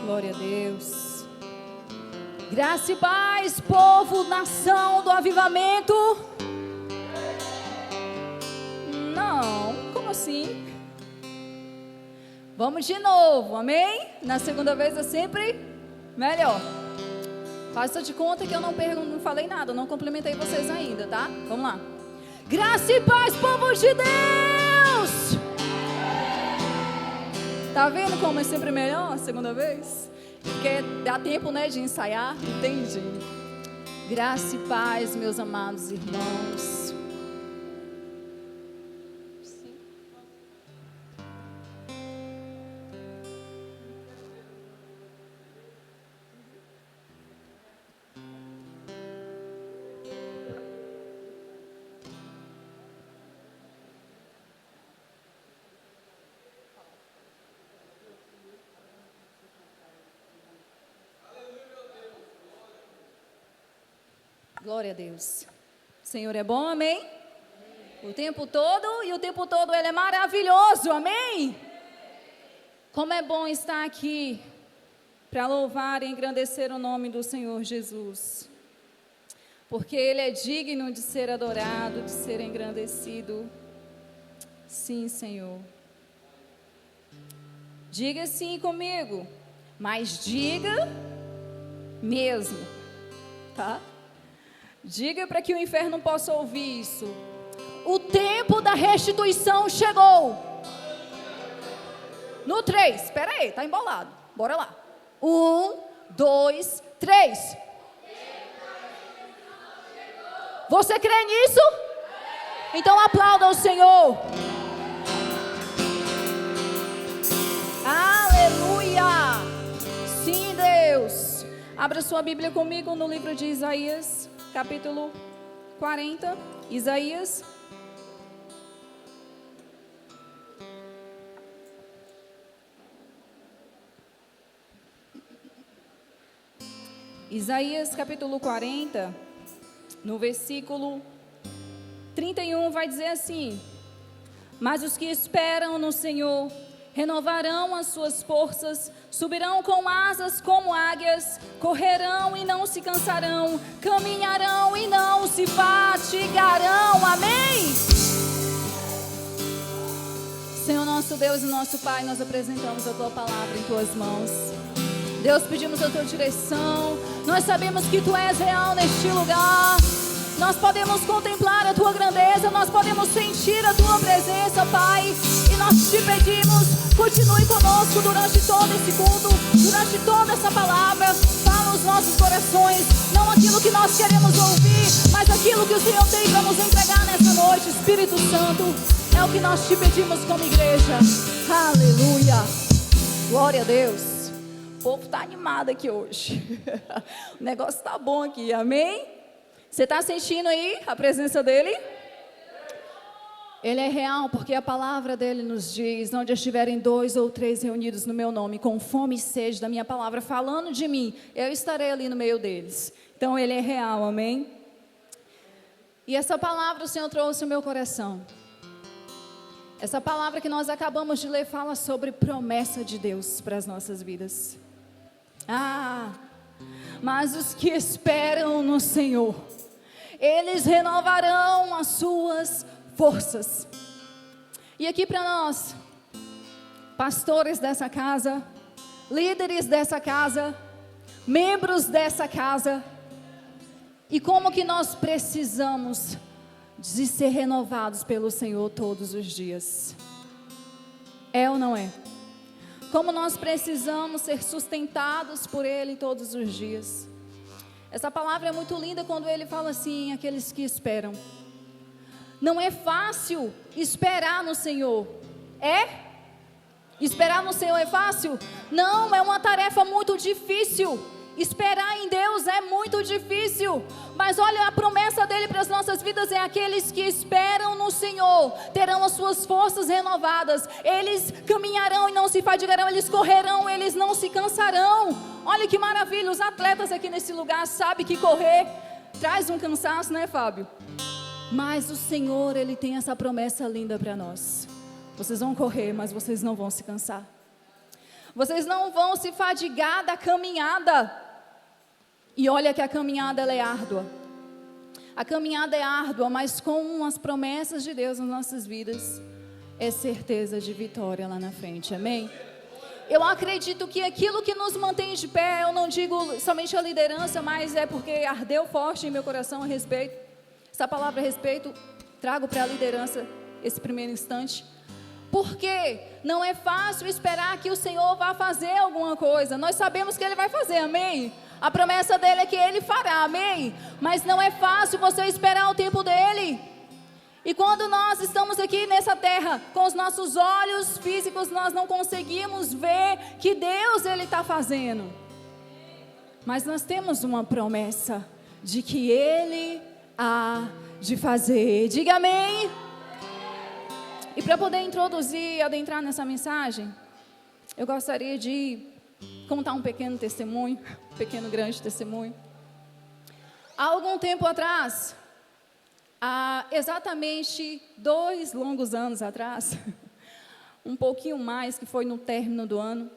Glória a Deus. Graça e paz, povo, nação do avivamento. Não, como assim? Vamos de novo, amém? Na segunda vez é sempre melhor. Faça de conta que eu não falei nada, não complementei vocês ainda, tá? Vamos lá. Graça e paz, povo de Deus! Tá vendo como é sempre melhor a segunda vez? Porque dá tempo, né, de ensaiar, entende? Graça e paz, meus amados irmãos. Glória a Deus. O Senhor é bom, amém? O tempo todo, e o tempo todo Ele é maravilhoso, amém? Como é bom estar aqui para louvar e engrandecer o nome do Senhor Jesus. Porque Ele é digno de ser adorado, de ser engrandecido. Sim, Senhor. Diga sim comigo, mas diga mesmo, tá? Diga para que o inferno possa ouvir isso. O tempo da restituição chegou. No 3, espera aí, tá embolado. Bora lá. 1, 2, 3. Você crê nisso? Então aplauda o Senhor. Aleluia. Sim, Deus. Abra sua Bíblia comigo no livro de Isaías. Capítulo 40, Isaías. Isaías capítulo 40, no versículo 31 vai dizer assim: mas os que esperam no Senhor renovarão as suas forças, subirão com asas como águias, correrão e não se cansarão, caminharão e não se fatigarão. Amém? Senhor nosso Deus e nosso Pai, nós apresentamos a Tua palavra em Tuas mãos. Deus, pedimos a Tua direção. Nós sabemos que Tu és real neste lugar. Nós podemos contemplar a Tua grandeza, nós podemos sentir a Tua presença, Pai. E nós te pedimos, continue conosco durante todo esse culto, durante toda essa palavra. Fala os nossos corações, não aquilo que nós queremos ouvir, mas aquilo que o Senhor tem para nos entregar nessa noite. Espírito Santo, é o que nós te pedimos como igreja. Aleluia. Glória a Deus. O povo está animado aqui hoje. O negócio está bom aqui, amém? Você está sentindo aí a presença dEle? Ele é real, porque a palavra dEle nos diz: onde estiverem 2 ou 3 reunidos no meu nome, com fome e sede da minha palavra, falando de mim, eu estarei ali no meio deles. Então Ele é real, amém? E essa palavra o Senhor trouxe ao meu coração. Essa palavra que nós acabamos de ler fala sobre promessa de Deus para as nossas vidas. Mas os que esperam no Senhor, eles renovarão as suas forças. E aqui para nós, pastores dessa casa, líderes dessa casa, membros dessa casa, e como que nós precisamos de ser renovados pelo Senhor todos os dias. É ou não é? Como nós precisamos ser sustentados por Ele todos os dias. Essa palavra é muito linda quando Ele fala assim: aqueles que esperam. Não é fácil esperar no Senhor. É? Esperar no Senhor é fácil? Não, é uma tarefa muito difícil. Esperar em Deus é muito difícil. Mas olha, a promessa dEle para as nossas vidas é: aqueles que esperam no Senhor terão as suas forças renovadas. Eles caminharão e não se fadigarão. Eles correrão, eles não se cansarão. Olha que maravilha, os atletas aqui nesse lugar sabem que correr traz um cansaço, né, Fábio? Mas o Senhor, Ele tem essa promessa linda para nós: vocês vão correr, mas vocês não vão se cansar. Vocês não vão se fadigar da caminhada. E olha que a caminhada ela é árdua. A caminhada é árdua, mas com as promessas de Deus nas nossas vidas, é certeza de vitória lá na frente, amém? Eu acredito que aquilo que nos mantém de pé, eu não digo somente a liderança, mas é porque ardeu forte em meu coração a respeito. Essa palavra a respeito, trago para a liderança esse primeiro instante. Porque não é fácil esperar que o Senhor vá fazer alguma coisa. Nós sabemos que Ele vai fazer, amém? A promessa dele é que Ele fará, amém? Mas não é fácil você esperar o tempo dEle. E quando nós estamos aqui nessa terra, com os nossos olhos físicos, nós não conseguimos ver que Deus Ele está fazendo. Mas nós temos uma promessa de que Ele há de fazer. Diga amém. E para poder introduzir e adentrar nessa mensagem, eu gostaria de contar um pequeno testemunho, um pequeno grande testemunho. Há algum tempo atrás, há exatamente 2 longos anos atrás, um pouquinho mais, que foi no término do ano,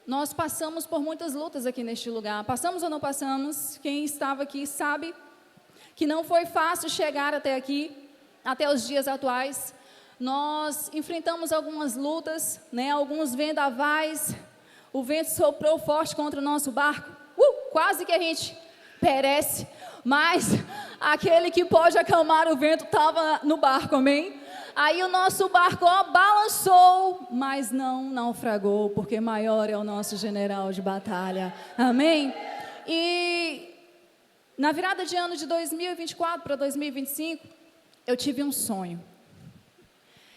nós passamos por muitas lutas aqui neste lugar. Passamos ou não passamos? Quem estava aqui sabe que não foi fácil chegar até aqui, até os dias atuais. Nós enfrentamos algumas lutas, né, alguns vendavais, o vento soprou forte contra o nosso barco, quase que a gente perece, mas aquele que pode acalmar o vento estava no barco, amém? Aí o nosso barco balançou, mas não naufragou, porque maior é o nosso general de batalha, amém? E na virada de ano de 2024 para 2025, eu tive um sonho.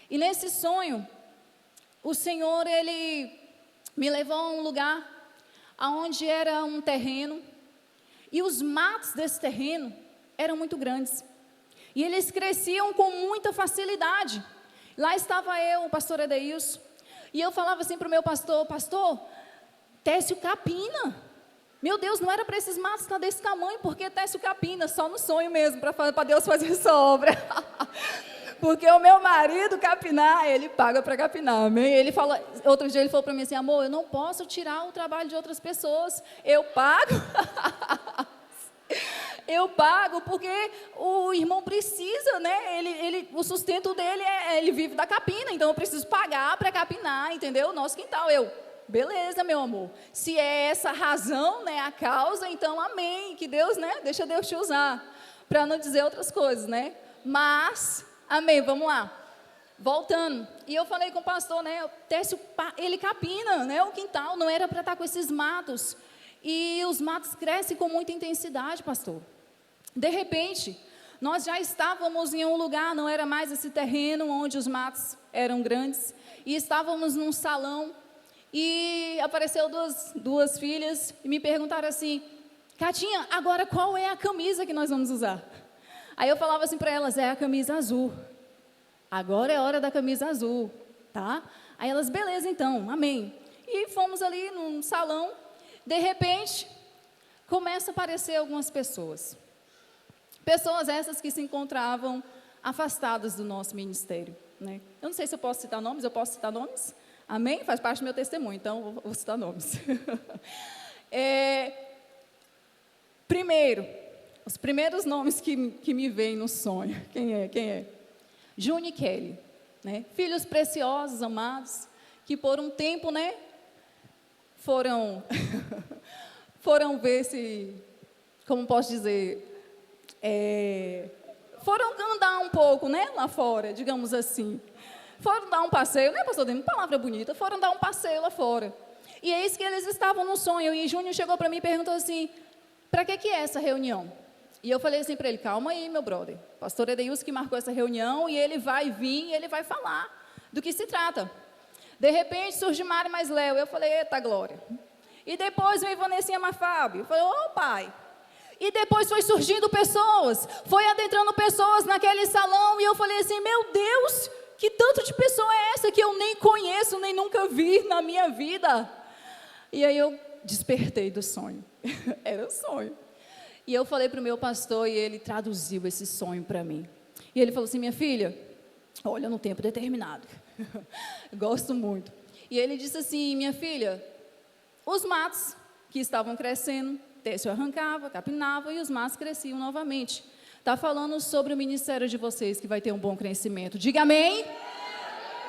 E nesse sonho, o Senhor, Ele me levou a um lugar onde era um terreno, e os matos desse terreno eram muito grandes. E eles cresciam com muita facilidade. Lá estava eu, o pastor Edeilson, e eu falava assim para o meu pastor: pastor, Técio capina. Meu Deus, não era para esses matos estar desse tamanho, porque Técio capina, só no sonho mesmo, para Deus fazer essa obra. Porque o meu marido capinar, ele paga para capinar, amém? Ele fala, outro dia ele falou para mim assim: amor, eu não posso tirar o trabalho de outras pessoas, eu pago. Eu pago porque o irmão precisa, né? O sustento dele ele vive da capina, então eu preciso pagar para capinar, entendeu? Nosso quintal. Beleza, meu amor. Se é essa a razão, né, a causa, então amém. Que Deus, né? Deixa Deus te usar, para não dizer outras coisas, né? Mas, amém, vamos lá. Voltando. E eu falei com o pastor, né? O Técio, ele capina, né? O quintal não era para estar com esses matos. E os matos crescem com muita intensidade, pastor. De repente, nós já estávamos em um lugar, não era mais esse terreno onde os matos eram grandes, e estávamos num salão, e apareceu duas filhas, e me perguntaram assim: Catinha, agora qual é a camisa que nós vamos usar? Aí eu falava assim para elas: é a camisa azul. Agora é hora da camisa azul, tá? Aí elas: beleza então, amém. E fomos ali num salão. De repente, começa a aparecer algumas pessoas. Pessoas essas que se encontravam afastadas do nosso ministério, né? Eu não sei se eu posso citar nomes, eu posso citar nomes? Amém? Faz parte do meu testemunho, então vou citar nomes. Primeiro, os primeiros nomes que me vêm no sonho. Quem é? Juni e Kelly, né? Filhos preciosos, amados, que por um tempo, né, foram ver se, como posso dizer, foram andar um pouco, né, lá fora, digamos assim. Foram dar um passeio, né, pastor Demo? Palavra bonita. Foram dar um passeio lá fora. E é isso que eles estavam no sonho. E Júnior chegou para mim e perguntou assim: para que é essa reunião? E eu falei assim para ele: calma aí, meu brother. Pastor Edeilson que marcou essa reunião e ele vai vir e ele vai falar do que se trata. De repente surge Mário mais Léo. Eu falei: eita glória. E depois veio Vanessinha Mafábio. Eu falei: ô pai. E depois foi surgindo pessoas, foi adentrando pessoas naquele salão. E eu falei assim: meu Deus, que tanto de pessoa é essa que eu nem conheço, nem nunca vi na minha vida? E aí eu despertei do sonho. Era um sonho. E eu falei para o meu pastor e ele traduziu esse sonho para mim. E ele falou assim: minha filha, olha no tempo determinado. Gosto muito. E ele disse assim: minha filha, os matos que estavam crescendo, Técio arrancava, capinava e os matos cresciam novamente. Está falando sobre o ministério de vocês, que vai ter um bom crescimento. Diga amém.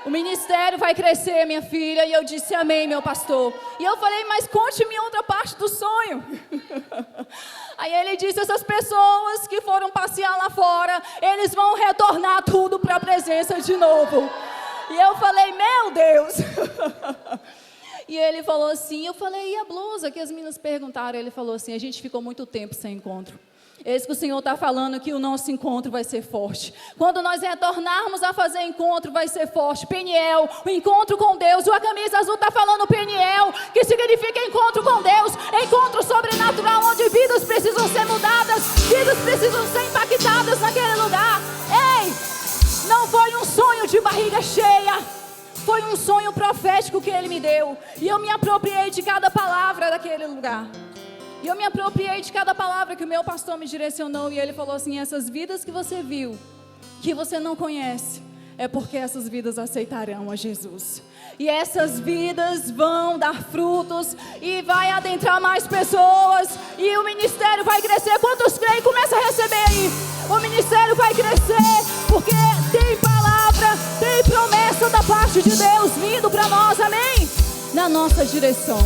O ministério vai crescer, minha filha. E eu disse amém, meu pastor. E eu falei: mas conte-me outra parte do sonho. Aí ele disse: essas pessoas que foram passear lá fora, eles vão retornar tudo para a presença de novo. E eu falei: meu Deus. E ele falou assim, eu falei: e a blusa? Que as meninas perguntaram. Ele falou assim: a gente ficou muito tempo sem encontro. Eis que o Senhor está falando que o nosso encontro vai ser forte. Quando nós retornarmos a fazer encontro, vai ser forte. Peniel, o encontro com Deus. A camisa azul está falando Peniel, que significa encontro com Deus. Encontro sobrenatural, onde vidas precisam ser mudadas, vidas precisam ser impactadas naquele lugar. Ei, não foi um sonho de barriga cheia, foi um sonho profético que Ele me deu. E eu me apropriei de cada palavra daquele lugar. E eu me apropriei de cada palavra que o meu pastor me direcionou. E ele falou assim: essas vidas que você viu, que você não conhece, é porque essas vidas aceitarão a Jesus. E essas vidas vão dar frutos e vai adentrar mais pessoas. E o ministério vai crescer. Quantos creem? Começa a receber aí. O ministério vai crescer porque tem palavra, tem promessa da parte de Deus vindo para nós, amém? Na nossa direção.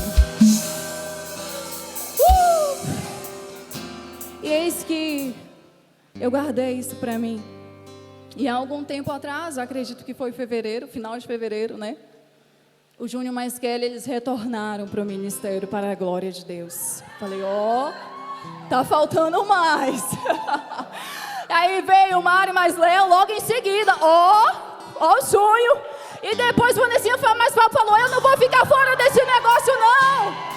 E eis que eu guardei isso para mim. E há algum tempo atrás, acredito que foi fevereiro, final de fevereiro, né? O Júnior e mais Kelly, eles retornaram para o ministério, para a glória de Deus. Falei: ó, tá faltando mais. Aí veio o Mário mais Léo logo em seguida. Ó o sonho. E depois Vanessinha falou: eu não vou ficar fora desse negócio não.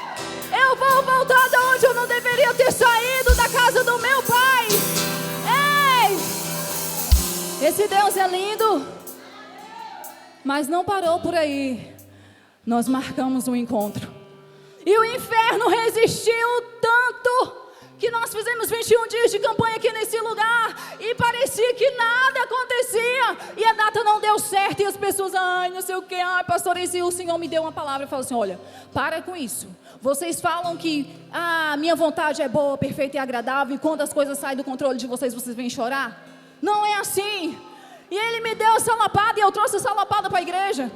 Eu vou voltar de onde eu não deveria ter saído, da casa do meu pai. Ei! Esse Deus é lindo. Mas não parou por aí. Nós marcamos um encontro. E o inferno resistiu tanto que nós fizemos 21 dias de campanha aqui nesse lugar e parecia que nada acontecia. E a data não deu certo e as pessoas: ai, não sei o que, ai, pastor, e o Senhor me deu uma palavra e falou assim: olha, para com isso. Vocês falam que a minha vontade é boa, perfeita e agradável, e quando as coisas saem do controle de vocês, vocês vêm chorar? Não é assim. E ele me deu essa lapada e eu trouxe essa lapada para a igreja.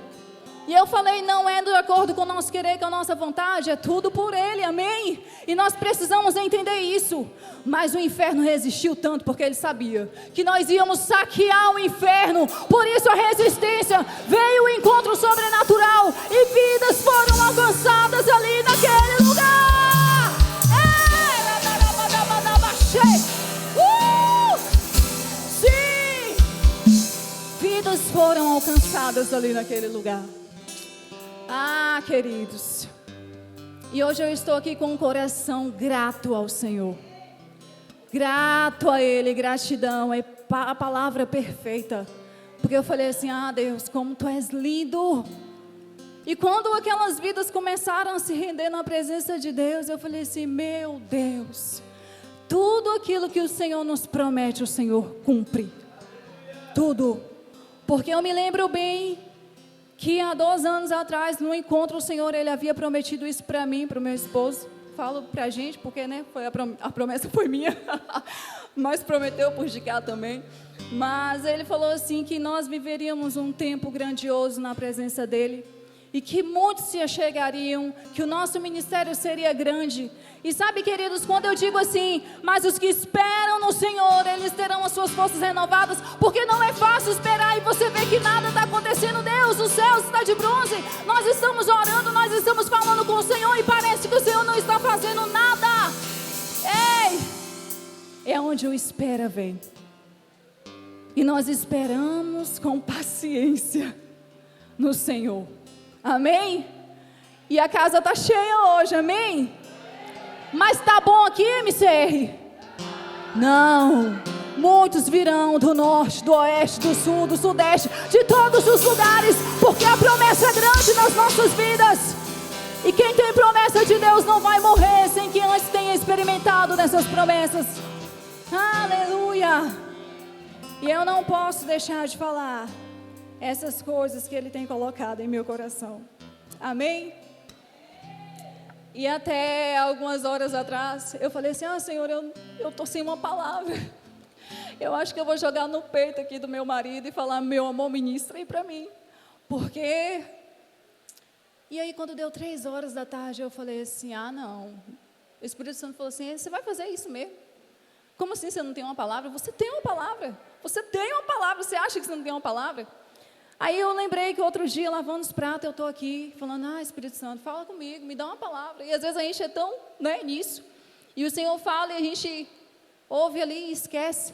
E eu falei: não é de acordo com o nosso querer, com a nossa vontade, é tudo por Ele, amém? E nós precisamos entender isso. Mas o inferno resistiu tanto porque ele sabia que nós íamos saquear o inferno. Por isso a resistência, veio o encontro sobrenatural e vidas foram alcançadas ali naquele lugar. Sim! Vidas foram alcançadas ali naquele lugar. Ah, queridos, e hoje eu estou aqui com um coração grato ao Senhor, grato a Ele, gratidão, é a palavra perfeita, porque eu falei assim: ah, Deus, como Tu és lindo. E quando aquelas vidas começaram a se render na presença de Deus, eu falei assim: meu Deus, tudo aquilo que o Senhor nos promete, o Senhor cumpre, tudo, porque eu me lembro bem que há 2 anos atrás, no encontro, o Senhor, Ele havia prometido isso para mim, para o meu esposo. Falo para a gente, porque, né, a promessa foi minha, mas prometeu por de cá também. Mas Ele falou assim, que nós viveríamos um tempo grandioso na presença dEle, e que muitos se achegariam, que o nosso ministério seria grande. E sabe, queridos, quando eu digo assim: mas os que esperam no Senhor, eles terão as suas forças renovadas, porque não é fácil esperar e você vê que nada está acontecendo. Deus, o céu está de bronze, nós estamos orando, nós estamos falando com o Senhor e parece que o Senhor não está fazendo nada. Ei, é onde o espera vem. E nós esperamos com paciência no Senhor. Amém? E a casa está cheia hoje, amém? Mas está bom aqui, MCR? Não. Muitos virão do norte, do oeste, do sul, do sudeste, de todos os lugares, porque a promessa é grande nas nossas vidas. E quem tem promessa de Deus não vai morrer sem que antes tenha experimentado dessas promessas. Aleluia! E eu não posso deixar de falar essas coisas que Ele tem colocado em meu coração. Amém? E até algumas horas atrás, eu falei assim, Senhor, eu estou sem uma palavra. Eu acho que eu vou jogar no peito aqui do meu marido e falar, meu amor, ministra aí para mim. Porque... E aí, quando deu 3 horas da tarde, eu falei assim, não. O Espírito Santo falou assim, você vai fazer isso mesmo? Como assim você não tem uma palavra? Você tem uma palavra. Você tem uma palavra. Você acha que você não tem uma palavra? Aí eu lembrei que outro dia, lavando os pratos, eu estou aqui, falando, Espírito Santo, fala comigo, me dá uma palavra. E às vezes a gente é tão, nisso. E o Senhor fala e a gente ouve ali e esquece.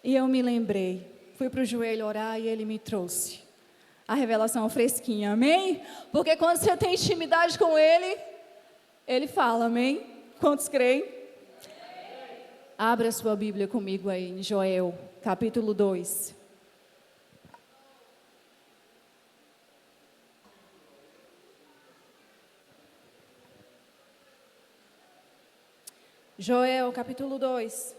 E eu me lembrei. Fui para o joelho orar e Ele me trouxe a revelação fresquinha, amém? Porque quando você tem intimidade com Ele, Ele fala, amém? Quantos creem? Abra a sua Bíblia comigo aí, em Joel, capítulo 2. Joel, capítulo 2.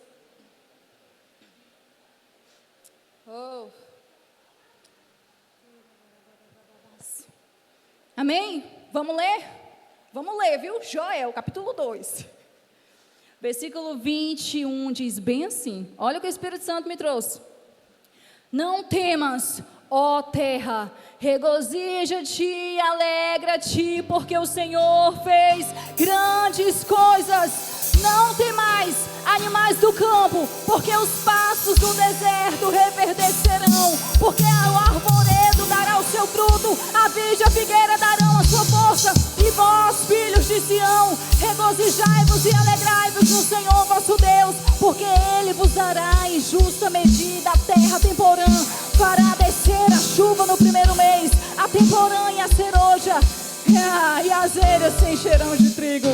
Amém? Vamos ler? Vamos ler, viu? Joel, capítulo 2. Versículo 21 diz bem assim. Olha o que o Espírito Santo me trouxe. Não temas, ó terra, regozija-te e alegra-te, porque o Senhor fez grandes coisas. Não temais, animais do campo, porque os pastos do deserto reverdecerão, porque o arvoredo dará o seu fruto, a vide e a figueira darão a sua força. E vós, filhos de Sião, regozijai-vos e alegrai-vos no Senhor vosso Deus, porque Ele vos dará em justa medida a terra temporã, fará descer a chuva no primeiro mês, a temporã e a ceroja, e as eiras se encherão de trigo,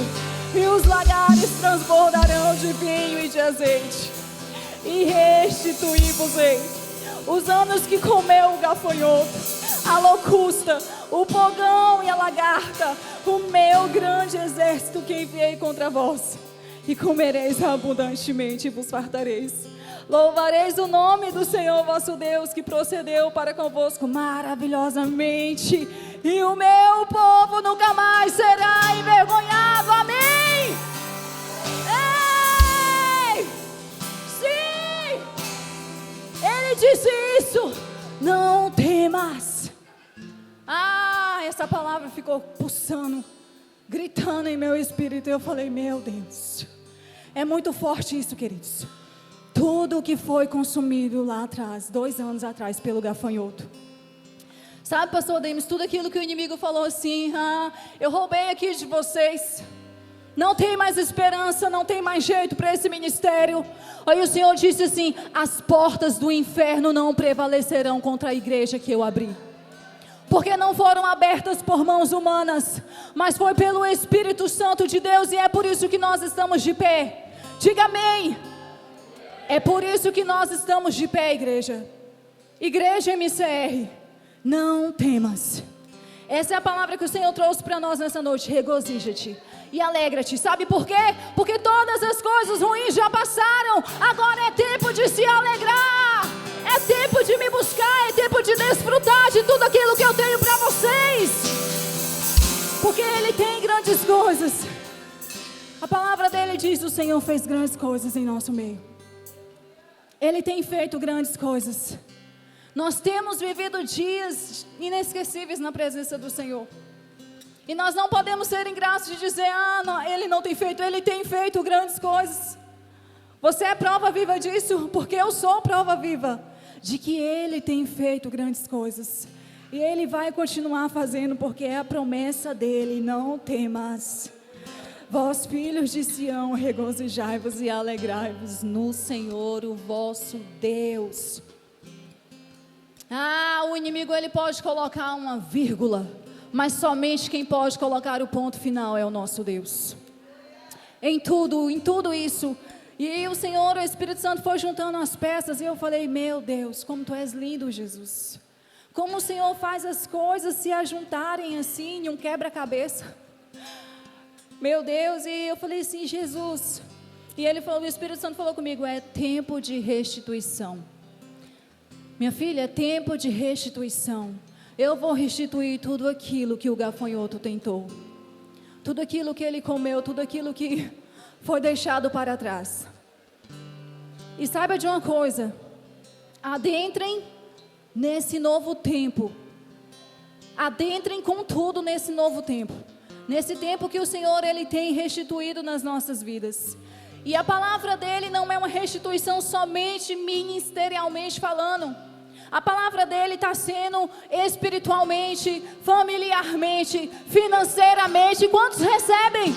e os lagares transbordarão de vinho e de azeite, e restituí-vos-ei os anos que comeu o gafanhoto, a locusta, o pogão e a lagarta, o meu grande exército que enviei contra vós, e comereis abundantemente e vos fartareis. Louvareis o nome do Senhor vosso Deus, que procedeu para convosco maravilhosamente, e o meu povo nunca mais será envergonhado. Amém? Ei! Sim! Ele disse isso. Não temas. Essa palavra ficou pulsando, gritando em meu espírito. Eu falei, meu Deus, é muito forte isso, queridos. Tudo que foi consumido lá atrás, 2 anos atrás, pelo gafanhoto. Sabe, pastor Denis, tudo aquilo que o inimigo falou assim, eu roubei aqui de vocês. Não tem mais esperança, não tem mais jeito para esse ministério. Aí o Senhor disse assim, as portas do inferno não prevalecerão contra a igreja que eu abri. Porque não foram abertas por mãos humanas, mas foi pelo Espírito Santo de Deus, e é por isso que nós estamos de pé. Diga amém. É por isso que nós estamos de pé, igreja. Igreja MCR, não temas. Essa é a palavra que o Senhor trouxe para nós nessa noite. Regozija-te e alegra-te. Sabe por quê? Porque todas as coisas ruins já passaram. Agora é tempo de se alegrar. É tempo de me buscar. É tempo de desfrutar de tudo aquilo que eu tenho para vocês. Porque Ele tem grandes coisas. A palavra dele diz, o Senhor fez grandes coisas em nosso meio. Ele tem feito grandes coisas. Nós temos vivido dias inesquecíveis na presença do Senhor. E nós não podemos ser ingratos de dizer, não, Ele não tem feito. Ele tem feito grandes coisas. Você é prova viva disso, porque eu sou prova viva de que Ele tem feito grandes coisas. E Ele vai continuar fazendo, porque é a promessa dEle, não temas. Vós, filhos de Sião, regozijai-vos e alegrai-vos no Senhor, o vosso Deus. O inimigo, ele pode colocar uma vírgula, mas somente quem pode colocar o ponto final é o nosso Deus. Em tudo isso. E o Senhor, o Espírito Santo foi juntando as peças, e eu falei, meu Deus, como Tu és lindo, Jesus. Como o Senhor faz as coisas se ajuntarem assim, em um quebra-cabeça. Meu Deus, e eu falei assim, Jesus. E ele falou, o Espírito Santo falou comigo, é tempo de restituição. Minha filha, é tempo de restituição. Eu vou restituir tudo aquilo que o gafanhoto tentou. Tudo aquilo que ele comeu, tudo aquilo que foi deixado para trás. E saiba de uma coisa, adentrem nesse novo tempo. Adentrem com tudo nesse novo tempo. Nesse tempo que o Senhor, Ele tem restituído nas nossas vidas. E a palavra dEle não é uma restituição somente ministerialmente falando. A palavra dEle está sendo espiritualmente, familiarmente, financeiramente. Quantos recebem?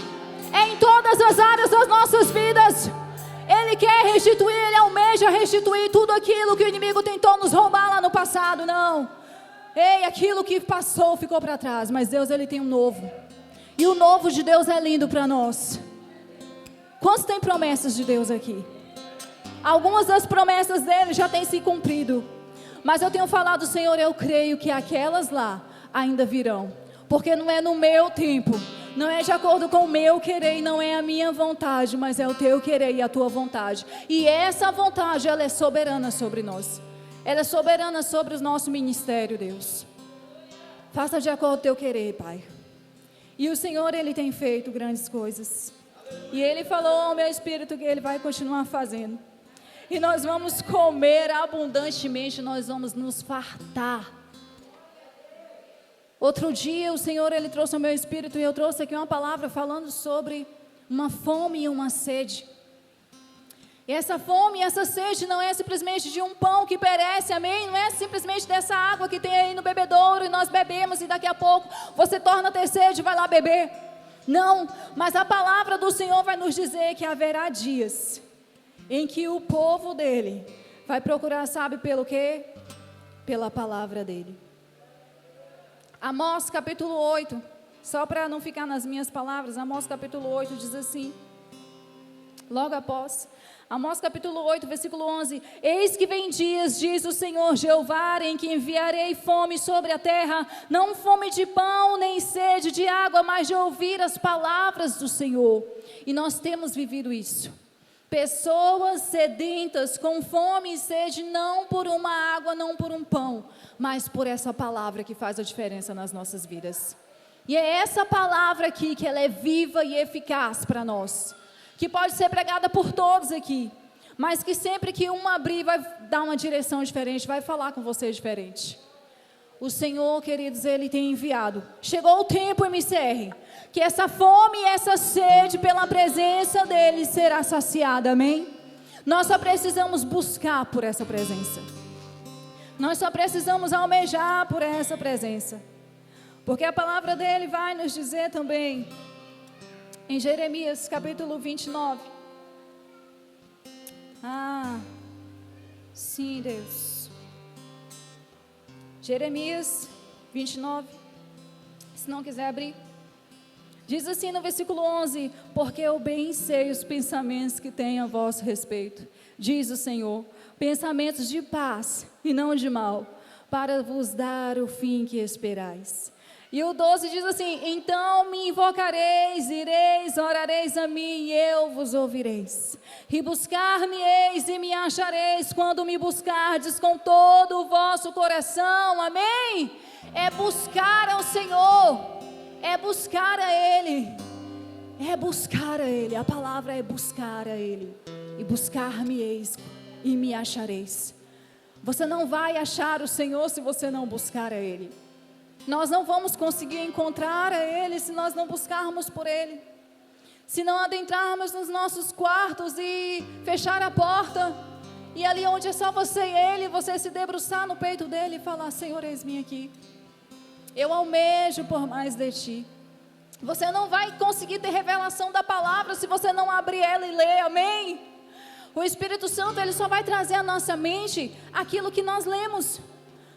É em todas as áreas das nossas vidas. Ele quer restituir, Ele almeja restituir tudo aquilo que o inimigo tentou nos roubar lá no passado. Não. Ei, aquilo que passou ficou para trás. Mas Deus, Ele tem um novo. E o novo de Deus é lindo para nós. Quantos têm promessas de Deus aqui? Algumas das promessas dele já têm se cumprido. Mas eu tenho falado, Senhor, eu creio que aquelas lá ainda virão. Porque não é no meu tempo, não é de acordo com o meu querer e não é a minha vontade, mas é o teu querer e a tua vontade. E essa vontade, ela é soberana sobre nós. Ela é soberana sobre o nosso ministério, Deus. Faça de acordo com o teu querer, Pai. E o Senhor, Ele tem feito grandes coisas. E Ele falou ao meu espírito que Ele vai continuar fazendo. E nós vamos comer abundantemente, nós vamos nos fartar. Outro dia o Senhor, Ele trouxe ao meu espírito e eu trouxe aqui uma palavra falando sobre uma fome e uma sede. E essa fome e essa sede não é simplesmente de um pão que perece, amém? Não é simplesmente dessa água que tem aí no bebedouro e nós bebemos e daqui a pouco você torna a ter sede e vai lá beber. Não, mas a palavra do Senhor vai nos dizer que haverá dias em que o povo dele vai procurar, sabe pelo quê? Pela palavra dele. Amós capítulo 8, só para não ficar nas minhas palavras, Amós capítulo 8 diz assim, logo após, Amós capítulo 8, versículo 11, eis que vem dias, diz o Senhor Jeová, em que enviarei fome sobre a terra, não fome de pão, nem sede de água, mas de ouvir as palavras do Senhor. E nós temos vivido isso. Pessoas sedentas, com fome e sede, não por uma água, não por um pão, mas por essa palavra que faz a diferença nas nossas vidas. E é essa palavra aqui que ela é viva e eficaz para nós. Que pode ser pregada por todos aqui, mas que sempre que um abrir vai dar uma direção diferente, vai falar com você diferente. O Senhor, queridos, Ele tem enviado. Chegou o tempo, MCR, que essa fome e essa sede pela presença dEle será saciada, amém? Nós só precisamos buscar por essa presença. Nós só precisamos almejar por essa presença. Porque a palavra dEle vai nos dizer também, em Jeremias capítulo 29. Sim, Deus. Jeremias 29. Se não quiser abrir. Diz assim no versículo 11: porque eu bem sei os pensamentos que tenho a vosso respeito, diz o Senhor, pensamentos de paz e não de mal, para vos dar o fim que esperais. E o 12 diz assim: então me invocareis, ireis, orareis a mim e eu vos ouvireis. E buscar-me-eis e me achareis quando me buscardes com todo o vosso coração. Amém? É buscar ao Senhor, é buscar a Ele, é buscar a Ele. A palavra é buscar a Ele. E buscar-me-eis e me achareis. Você não vai achar o Senhor se você não buscar a Ele. Nós não vamos conseguir encontrar a Ele se nós não buscarmos por Ele. Se não adentrarmos nos nossos quartos e fechar a porta, e ali onde é só você e Ele, você se debruçar no peito dEle e falar: Senhor, eis-me aqui. Eu almejo por mais de Ti. Você não vai conseguir ter revelação da palavra se você não abrir ela e ler, amém? O Espírito Santo, Ele só vai trazer à nossa mente aquilo que nós lemos.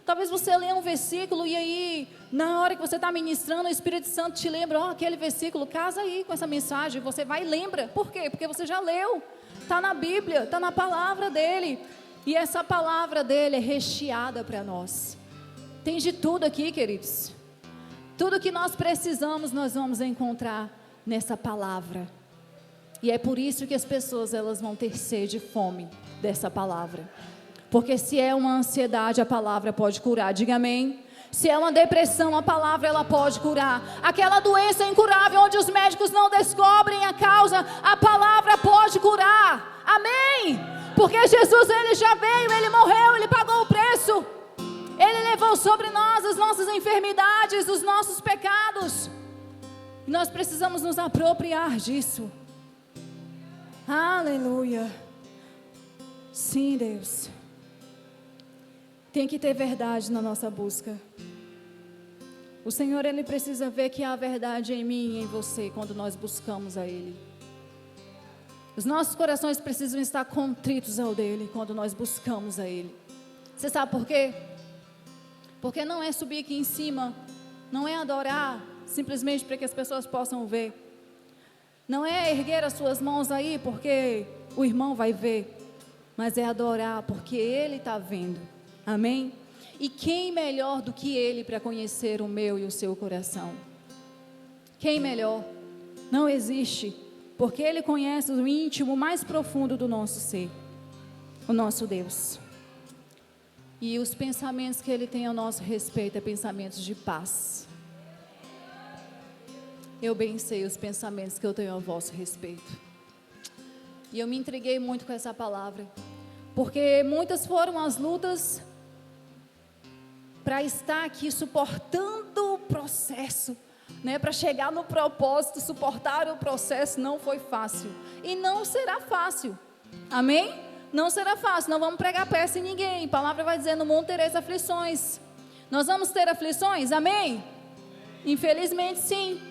Talvez você leia um versículo e aí, na hora que você está ministrando, o Espírito Santo te lembra: aquele versículo, casa aí com essa mensagem. Você vai e lembra. Por quê? Porque você já leu. Está na Bíblia, está na palavra dEle. E essa palavra dEle é recheada para nós. Tem de tudo aqui, queridos. Tudo que nós precisamos, nós vamos encontrar nessa palavra. E é por isso que as pessoas, elas vão ter sede e fome dessa palavra. Porque se é uma ansiedade, a palavra pode curar. Diga amém. Se é uma depressão, a palavra ela pode curar. Aquela doença incurável onde os médicos não descobrem a causa, a palavra pode curar. Amém? Porque Jesus, ele já veio, ele morreu, ele pagou o preço. Ele levou sobre nós as nossas enfermidades, os nossos pecados. Nós precisamos nos apropriar disso. Aleluia. Sim, Deus. Tem que ter verdade na nossa busca. O Senhor, ele precisa ver que há verdade em mim e em você quando nós buscamos a Ele. Os nossos corações precisam estar contritos ao dele quando nós buscamos a Ele. Você sabe por quê? Porque não é subir aqui em cima, não é adorar simplesmente para que as pessoas possam ver. Não é erguer as suas mãos aí porque o irmão vai ver, mas é adorar porque Ele está vendo. Amém? E quem melhor do que Ele para conhecer o meu e o seu coração? Quem melhor? Não existe, porque Ele conhece o íntimo mais profundo do nosso ser, o nosso Deus. E os pensamentos que Ele tem ao nosso respeito é pensamentos de paz. Eu bem sei os pensamentos que eu tenho ao vosso respeito. E eu me entreguei muito com essa palavra, porque muitas foram as lutas para estar aqui suportando o processo, né? Para chegar no propósito, suportar o processo não foi fácil. E não será fácil. Amém? Não será fácil, não vamos pregar peça em ninguém. A palavra vai dizer, no mundo tereis aflições. Nós vamos ter aflições? Amém? Infelizmente sim,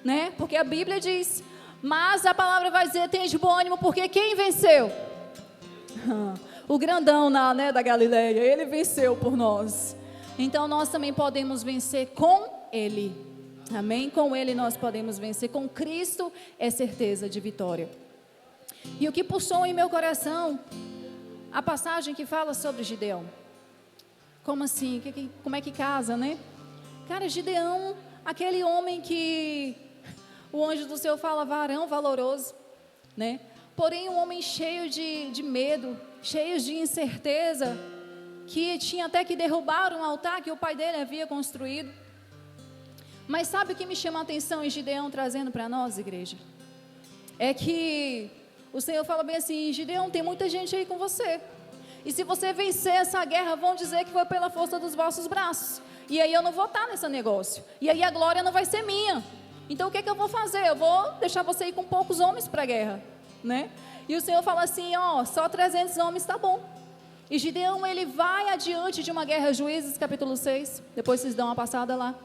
né? Porque a Bíblia diz, mas a palavra vai dizer, tende bom ânimo, porque quem venceu? O grandão né, da Galileia, ele venceu por nós. Então nós também podemos vencer com Ele. Amém? Com Ele nós podemos vencer. Com Cristo é certeza de vitória. E o que puxou em meu coração, a passagem que fala sobre Gideão. Como assim? Como é que casa, né? Cara, Gideão, aquele homem que o anjo do Senhor fala, varão valoroso, né? Porém um homem cheio de medo, cheio de incerteza, que tinha até que derrubar um altar que o pai dele havia construído. Mas sabe o que me chama a atenção em Gideão trazendo para nós, igreja? É que o Senhor fala bem assim, Gideão, tem muita gente aí com você. E se você vencer essa guerra, vão dizer que foi pela força dos vossos braços. E aí eu não vou estar nesse negócio. E aí a glória não vai ser minha. Então o que eu vou fazer? Eu vou deixar você ir com poucos homens para a guerra, né? E o Senhor fala assim, ó, só 300 homens está bom. E Gideão, ele vai adiante de uma guerra, Juízes capítulo 6, depois vocês dão uma passada lá.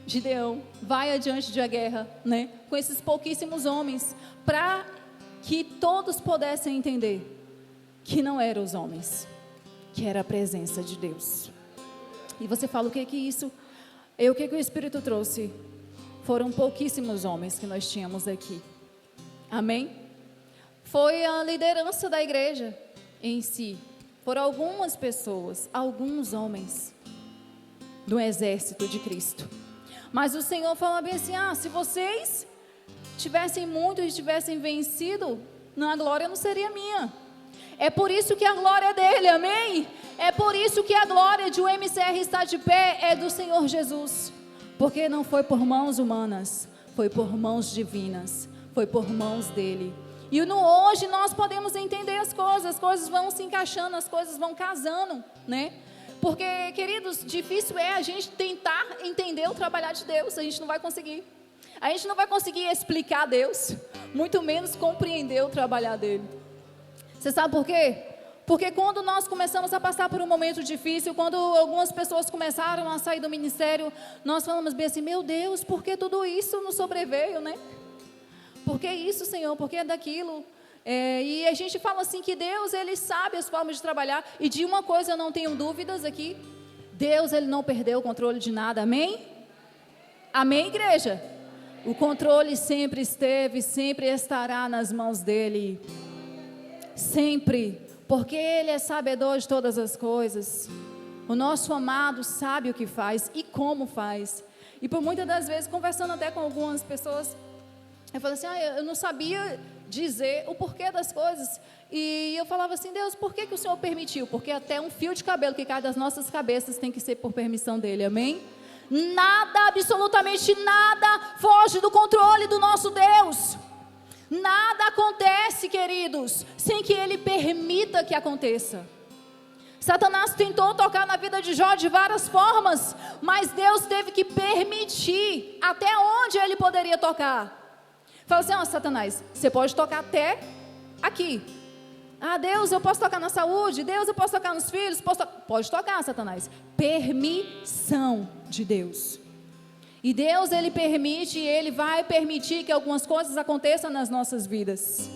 Gideão vai adiante de uma guerra, né, com esses pouquíssimos homens, para que todos pudessem entender que não eram os homens, que era a presença de Deus. E você fala, o que é isso? O que o Espírito trouxe? Foram pouquíssimos homens que nós tínhamos aqui. Amém? Foi a liderança da igreja em si. Foram algumas pessoas, alguns homens do exército de Cristo. Mas o Senhor fala bem assim, se vocês tivessem muito e tivessem vencido, a glória não seria minha. É por isso que a glória é dele, amém? É por isso que a glória de UMCR está de pé é do Senhor Jesus. Porque não foi por mãos humanas, foi por mãos divinas, foi por mãos dele. E hoje nós podemos entender as coisas vão se encaixando, as coisas vão casando, né? Porque, queridos, difícil é a gente tentar entender o trabalhar de Deus, a gente não vai conseguir. A gente não vai conseguir explicar Deus, muito menos compreender o trabalhar dele. Você sabe por quê? Porque quando nós começamos a passar por um momento difícil, quando algumas pessoas começaram a sair do ministério, nós falamos bem assim, meu Deus, por que tudo isso nos sobreveio, né? Por que isso, Senhor? Por que daquilo? E a gente fala assim que Deus, Ele sabe as formas de trabalhar. E de uma coisa eu não tenho dúvidas aqui. Deus, Ele não perdeu o controle de nada. Amém? Amém, igreja? O controle sempre esteve, sempre estará nas mãos dEle. Sempre. Porque Ele é sabedor de todas as coisas. O nosso amado sabe o que faz e como faz. E por muitas das vezes, conversando até com algumas pessoas, eu falei assim, eu não sabia dizer o porquê das coisas. E eu falava assim, Deus, por que o Senhor permitiu? Porque até um fio de cabelo que cai das nossas cabeças tem que ser por permissão dEle, amém? Nada, absolutamente nada, foge do controle do nosso Deus. Nada acontece, queridos, sem que Ele permita que aconteça. Satanás tentou tocar na vida de Jó de várias formas, mas Deus teve que permitir até onde Ele poderia tocar. Fala assim, Satanás, você pode tocar até aqui. Deus, eu posso tocar na saúde, Deus, eu posso tocar nos filhos, pode tocar, Satanás. Permissão de Deus. E Deus, Ele permite, e Ele vai permitir que algumas coisas aconteçam nas nossas vidas.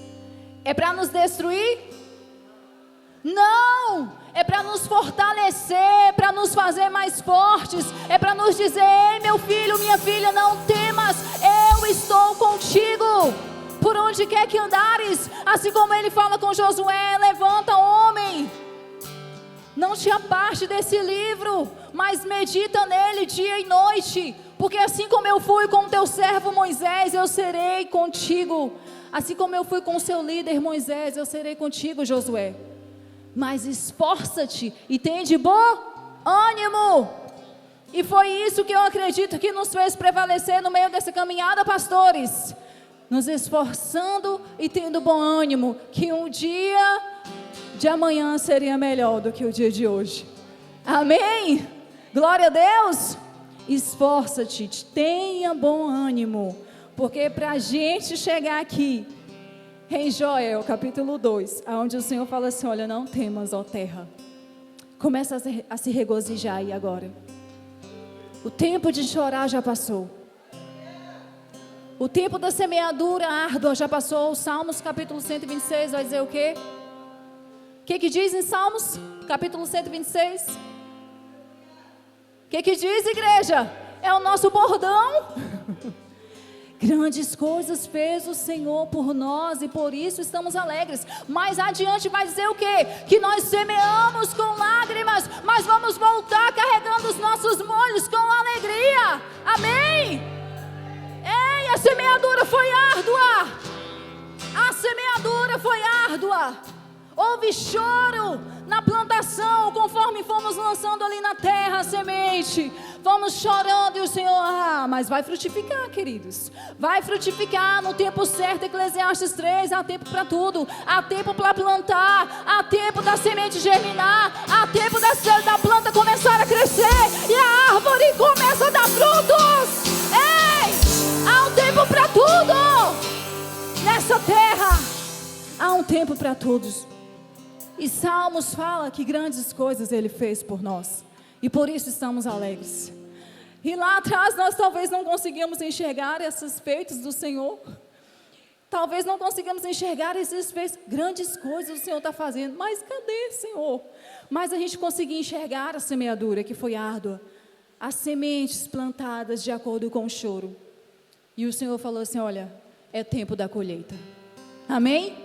É para nos destruir? Não! É para nos fortalecer, para nos fazer mais fortes, é para nos dizer, ei meu filho, minha filha, não temas, eu estou contigo, por onde quer que andares, assim como Ele fala com Josué, levanta homem, não te aparte desse livro, mas medita nele dia e noite, porque assim como eu fui com o teu servo Moisés, eu serei contigo, assim como eu fui com o seu líder Moisés, eu serei contigo, Josué. Mas esforça-te e tem de bom ânimo. E foi isso que eu acredito que nos fez prevalecer no meio dessa caminhada, pastores. Nos esforçando e tendo bom ânimo, que um dia de amanhã seria melhor do que o dia de hoje. Amém? Glória a Deus. Esforça-te, tenha bom ânimo, porque para a gente chegar aqui, em Joel, capítulo 2, onde o Senhor fala assim, olha, não temas, ó terra. Começa a se regozijar aí agora. O tempo de chorar já passou. O tempo da semeadura árdua já passou. Salmos, capítulo 126, vai dizer o quê? O que diz em Salmos, capítulo 126? O que diz, igreja? É o nosso bordão. Grandes coisas fez o Senhor por nós e por isso estamos alegres. Mais adiante vai dizer o quê? Que nós semeamos com lágrimas, mas vamos voltar carregando os nossos molhos com alegria. Amém? Ei, a semeadura foi árdua. A semeadura foi árdua. Houve choro na plantação, conforme fomos lançando ali na terra a semente. Vamos chorando e o Senhor, mas vai frutificar, queridos. Vai frutificar no tempo certo. Eclesiastes 3, há tempo para tudo. Há tempo para plantar, há tempo da semente germinar, há tempo da planta começar a crescer e a árvore começa a dar frutos. Ei, há um tempo para tudo. Nessa terra, há um tempo para todos. E Salmos fala que grandes coisas Ele fez por nós. E por isso estamos alegres. E lá atrás nós talvez não conseguimos enxergar esses feitos do Senhor. Talvez não conseguimos enxergar esses feitos. Grandes coisas o Senhor está fazendo. Mas cadê, Senhor? Mas a gente conseguiu enxergar a semeadura que foi árdua. As sementes plantadas de acordo com o choro. E o Senhor falou assim, olha, é tempo da colheita. Amém?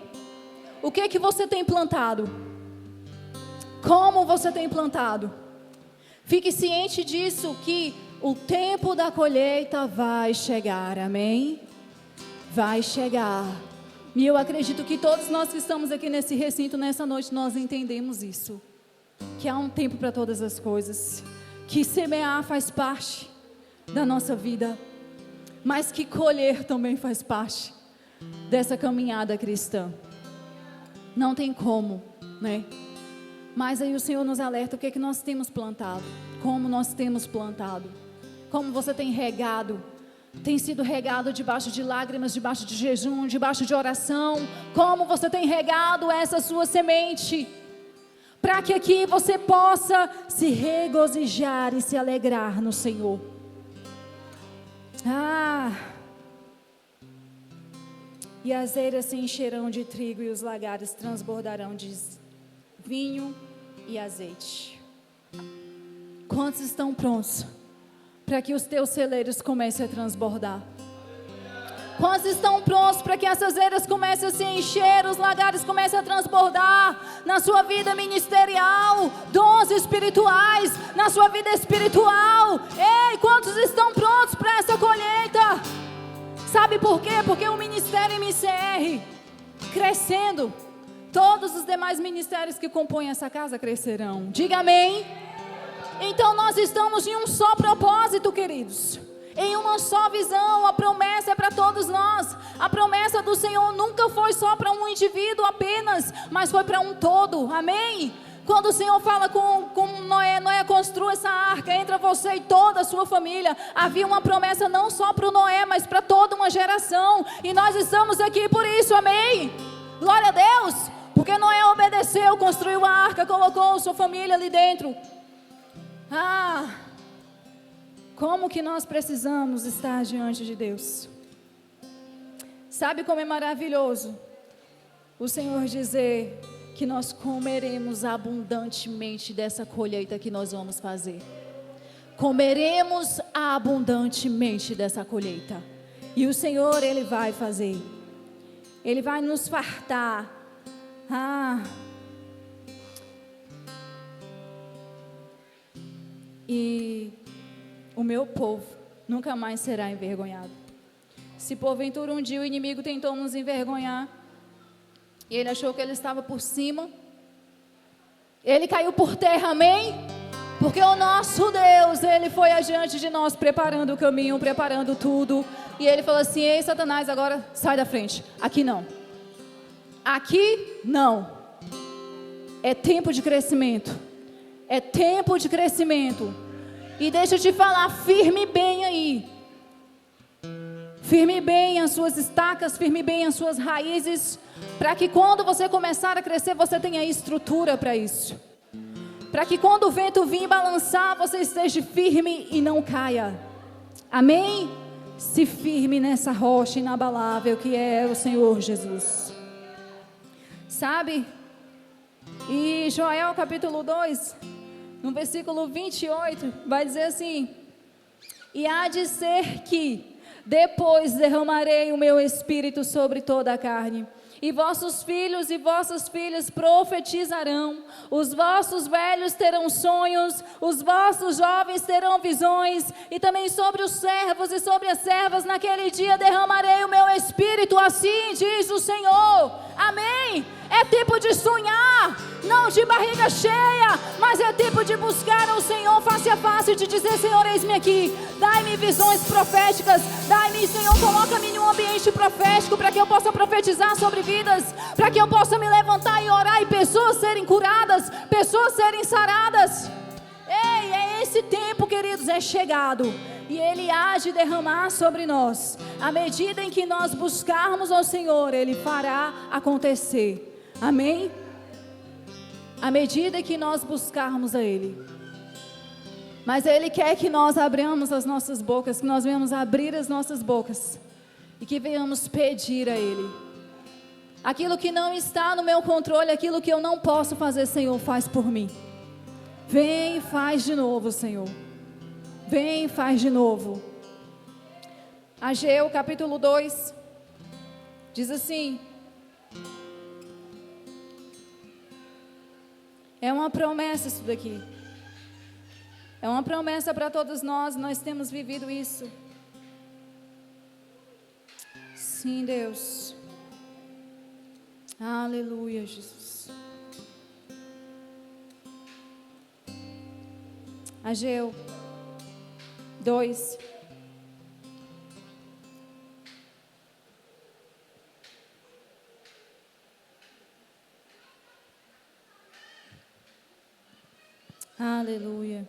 O que você tem plantado? Como você tem plantado? Fique ciente disso, que o tempo da colheita vai chegar, amém? Vai chegar. E eu acredito que todos nós que estamos aqui nesse recinto, nessa noite, nós entendemos isso. Que há um tempo para todas as coisas. Que semear faz parte da nossa vida. Mas que colher também faz parte dessa caminhada cristã. Não tem como, né? Mas aí o Senhor nos alerta o que nós temos plantado. Como nós temos plantado. Como você tem regado. Tem sido regado debaixo de lágrimas, debaixo de jejum, debaixo de oração. Como você tem regado essa sua semente. Para que aqui você possa se regozijar e se alegrar no Senhor. E as eiras se encherão de trigo e os lagares transbordarão de vinho e azeite. Quantos estão prontos para que os teus celeiros comecem a transbordar? Quantos estão prontos para que essas eiras comecem a se encher, os lagares comecem a transbordar na sua vida ministerial, dons espirituais, na sua vida espiritual? Ei, quantos estão prontos para essa colheita? Sabe por quê? Porque o ministério MCR crescendo, todos os demais ministérios que compõem essa casa crescerão. Diga amém. Então nós estamos em um só propósito, queridos, em uma só visão. A promessa é para todos nós. A promessa do Senhor nunca foi só para um indivíduo apenas, mas foi para um todo. Amém? Quando o Senhor fala com Noé, Noé, construa essa arca, entra você e toda a sua família. Havia uma promessa não só para o Noé, mas para toda uma geração. E nós estamos aqui por isso, amém? Glória a Deus, porque Noé obedeceu, construiu a arca, colocou sua família ali dentro. Como que nós precisamos estar diante de Deus. Sabe como é maravilhoso o Senhor dizer que nós comeremos abundantemente dessa colheita que nós vamos fazer. Comeremos abundantemente dessa colheita. E o Senhor, Ele vai fazer. Ele vai nos fartar. E o meu povo nunca mais será envergonhado. Se porventura um dia o inimigo tentou nos envergonhar, e ele achou que ele estava por cima, ele caiu por terra, amém? Porque o nosso Deus, Ele foi adiante de nós, preparando o caminho, preparando tudo. E Ele falou assim: ei, Satanás, agora sai da frente. Aqui não. Aqui não. É tempo de crescimento. É tempo de crescimento. E deixa eu te falar, firme bem aí. Firme bem as suas estacas, firme bem as suas raízes, para que quando você começar a crescer, você tenha estrutura para isso. Para que quando o vento vir balançar, você esteja firme e não caia. Amém? Se firme nessa rocha inabalável que é o Senhor Jesus. Sabe? E Joel capítulo 2, no versículo 28, vai dizer assim: e há de ser que depois derramarei o meu espírito sobre toda a carne. E vossos filhos e vossas filhas profetizarão, os vossos velhos terão sonhos, os vossos jovens terão visões, e também sobre os servos e sobre as servas naquele dia derramarei o meu espírito, assim diz o Senhor. Amém? É tempo de sonhar, não de barriga cheia, mas é tempo de buscar ao Senhor face a face, de dizer: Senhor, eis-me aqui, dai-me visões proféticas, dai-me, Senhor, coloca-me em um ambiente profético, para que eu possa profetizar sobre vidas, para que eu possa me levantar e orar, e pessoas serem curadas, pessoas serem saradas. Ei, é esse tempo, queridos, é chegado, e Ele há de derramar sobre nós. À medida em que nós buscarmos ao Senhor, Ele fará acontecer. Amém? À medida que nós buscarmos a Ele. Mas Ele quer que nós abramos as nossas bocas, que nós venhamos abrir as nossas bocas, e que venhamos pedir a Ele. Aquilo que não está no meu controle, aquilo que eu não posso fazer, Senhor, faz por mim. Vem e faz de novo, Senhor. Vem e faz de novo. Ageu capítulo 2 diz assim: é uma promessa isso daqui. É uma promessa para todos nós. Nós temos vivido isso. Sim, Deus. Aleluia, Jesus. Ageu 2. Aleluia.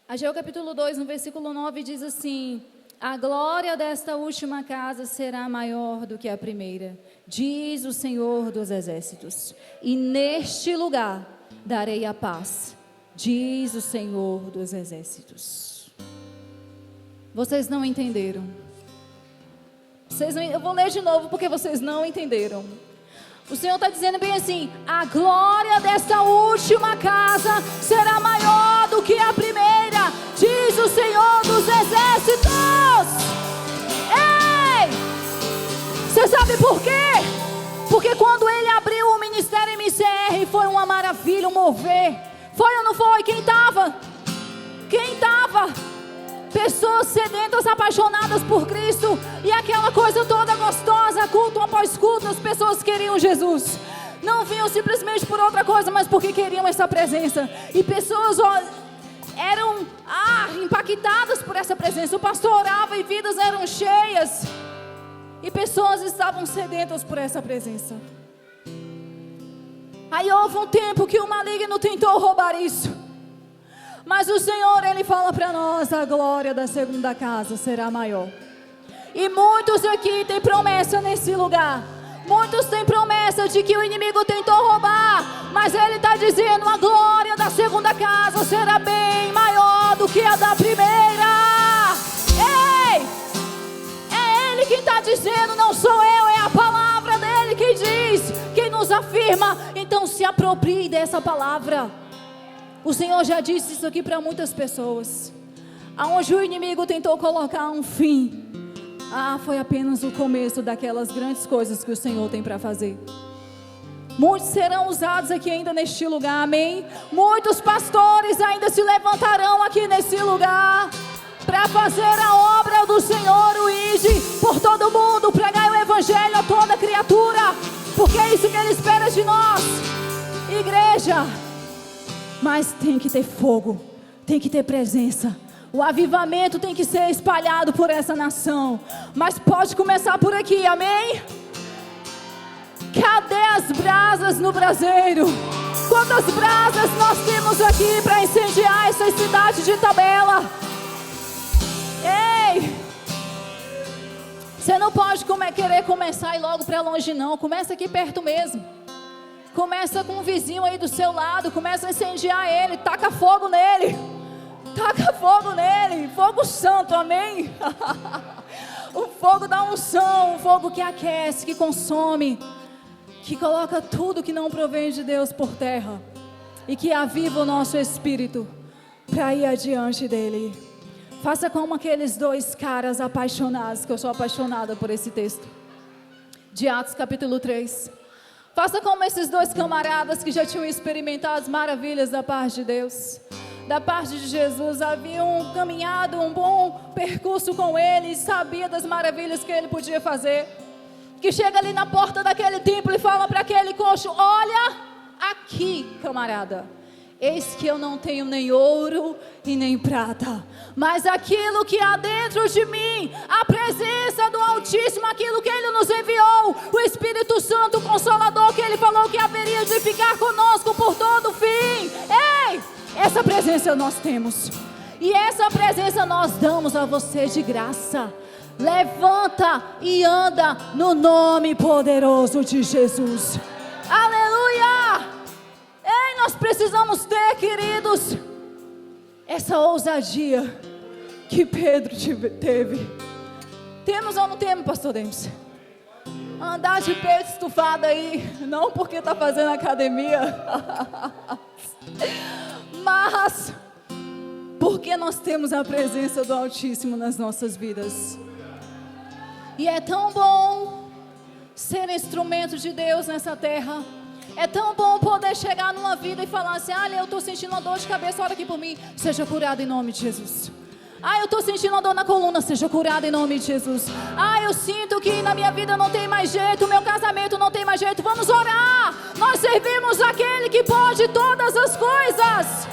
Ageu capítulo 2, no versículo 9, diz assim: a glória desta última casa será maior do que a primeira, diz o Senhor dos exércitos, e neste lugar darei a paz, diz o Senhor dos exércitos. Vocês não entenderam. Eu vou ler de novo porque vocês não entenderam. O Senhor está dizendo bem assim: a glória desta última casa será maior do que a primeira, diz o Senhor dos exércitos. Ei! Você sabe por quê? Porque quando Ele abriu o ministério MCR, foi uma maravilha, um mover. Foi ou não foi? Quem estava? Quem estava? pessoas sedentas, apaixonadas por Cristo, e aquela coisa toda gostosa, culto após culto, as pessoas queriam Jesus. Não vinham simplesmente por outra coisa, mas porque queriam essa presença. E pessoas eram impactadas por essa presença. O pastor orava e vidas eram cheias. E pessoas estavam sedentas por essa presença. Aí houve um tempo que o maligno tentou roubar isso. Mas o Senhor, Ele fala para nós: a glória da segunda casa será maior. E muitos aqui têm promessa nesse lugar. Muitos têm promessa de que o inimigo tentou roubar, mas Ele está dizendo: a glória da segunda casa será bem maior do que a da primeira. Ei! É Ele quem está dizendo, não sou eu, é a palavra dEle que diz, quem nos afirma. Então se aproprie dessa palavra. O Senhor já disse isso aqui para muitas pessoas. Aonde o inimigo tentou colocar um fim, foi apenas o começo daquelas grandes coisas que o Senhor tem para fazer. Muitos serão usados aqui ainda neste lugar, amém? Muitos pastores ainda se levantarão aqui nesse lugar para fazer a obra do Senhor, o ide por todo mundo, pregar o evangelho a toda criatura, porque é isso que Ele espera de nós, igreja. Mas tem que ter fogo, tem que ter presença. O avivamento tem que ser espalhado por essa nação. Mas pode começar por aqui, amém? Cadê as brasas no braseiro? Quantas brasas nós temos aqui para incendiar essa cidade de Itabela? Ei! Você não pode querer começar e ir logo para longe não. Começa aqui perto mesmo. Começa com um vizinho aí do seu lado. Começa a incendiar ele. Taca fogo nele. Taca fogo nele, fogo santo, amém? O fogo da unção, o fogo que aquece, que consome, que coloca tudo que não provém de Deus por terra e que aviva o nosso espírito para ir adiante dele. Faça como aqueles dois caras apaixonados, que eu sou apaixonada por esse texto, de Atos capítulo 3. Faça como esses dois camaradas que já tinham experimentado as maravilhas da parte de Deus, da parte de Jesus, haviam caminhado um bom percurso com Ele, sabia das maravilhas que Ele podia fazer, que chega ali na porta daquele templo e fala para aquele coxo: olha aqui, camarada, eis que eu não tenho nem ouro e nem prata, mas aquilo que há dentro de mim, a presença do Altíssimo, aquilo que Ele nos enviou, o Espírito Santo, o Consolador, que Ele falou que haveria de ficar conosco por todo o fim. Ei! Essa presença nós temos, e essa presença nós damos a você de graça. Levanta e anda no nome poderoso de Jesus. Aleluia! Ei, nós precisamos ter, queridos, essa ousadia que Pedro teve. Temos ou não temos, pastor Denis? Andar de peito estufado aí, não porque está fazendo academia, mas porque nós temos a presença do Altíssimo nas nossas vidas. E é tão bom ser instrumento de Deus nessa terra. É tão bom poder chegar numa vida e falar assim: olha, eu estou sentindo uma dor de cabeça, ora aqui por mim, seja curado em nome de Jesus. Eu estou sentindo uma dor na coluna, seja curado em nome de Jesus. Eu sinto que na minha vida não tem mais jeito, meu casamento não tem mais jeito, vamos orar. Nós servimos aquele que pode todas as coisas,